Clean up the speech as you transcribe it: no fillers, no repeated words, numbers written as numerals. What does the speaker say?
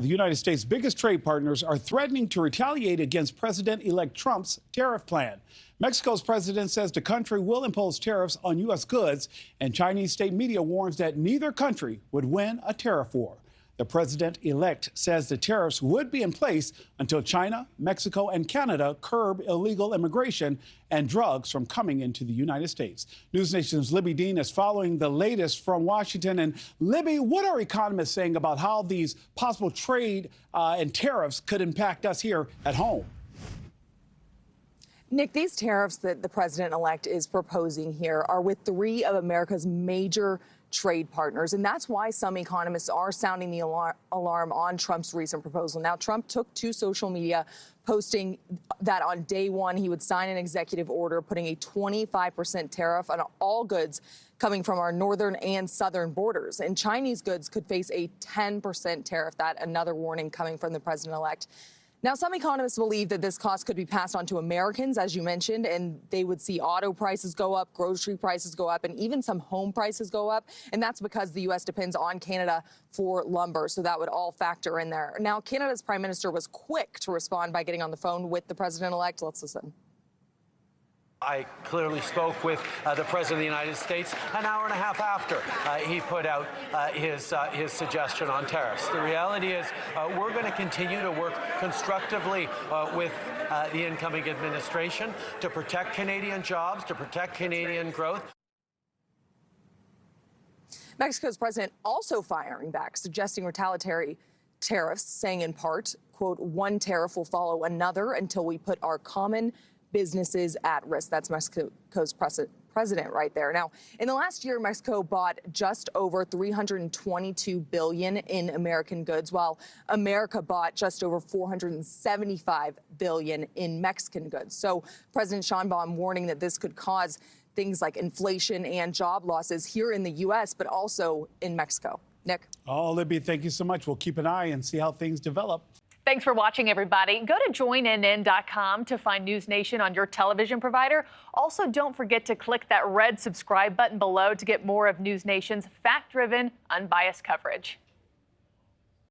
The United States' biggest trade partners are threatening to retaliate against President-elect Trump's tariff plan. Mexico's president says the country will impose tariffs on U.S. goods, and Chinese state media warns that neither country would win a tariff war. The president-elect says the tariffs would be in place until China, Mexico, and Canada curb illegal immigration and drugs from coming into the United States. NewsNation's Libby Dean is following the latest from Washington. And Libby, what are economists saying about how these possible trade and tariffs could impact us here at home? Nick, these tariffs that the president-elect is proposing here are with three of America's major trade partners. And that's why some economists are sounding the alarm on Trump's recent proposal. Now, Trump took to social media posting that on day one, he would sign an executive order putting a 25% tariff on all goods coming from our northern and southern borders. And Chinese goods could face a 10% tariff. That another warning coming from the president-elect. Now, some economists believe that this cost could be passed on to Americans, as you mentioned, and they would see auto prices go up, grocery prices go up, and even some home prices go up. And that's because the U.S. depends on Canada for lumber. So that would all factor in there. Now, Canada's prime minister was quick to respond by getting on the phone with the president-elect. Let's listen. I clearly spoke with the President of the United States an hour and a half after he put out his suggestion on tariffs. The reality is we're going to continue to work constructively with the incoming administration to protect Canadian jobs, to protect Canadian growth. Mexico's president also firing back, suggesting retaliatory tariffs, saying in part, quote, one tariff will follow another until we put our common businesses at risk. That's Mexico's president right there. Now, in the last year, Mexico bought just over $322 billion in American goods, while America bought just over $475 billion in Mexican goods. So President Sheinbaum warning that this could cause things like inflation and job losses here in the U.S., but also in Mexico. Nick? Oh, Libby, thank you so much. We'll keep an eye and see how things develop. Thanks for watching, everybody. Go to joinnn.com to find NewsNation on your television provider. Also, don't forget to click that red subscribe button below to get more of NewsNation's fact-driven, unbiased coverage.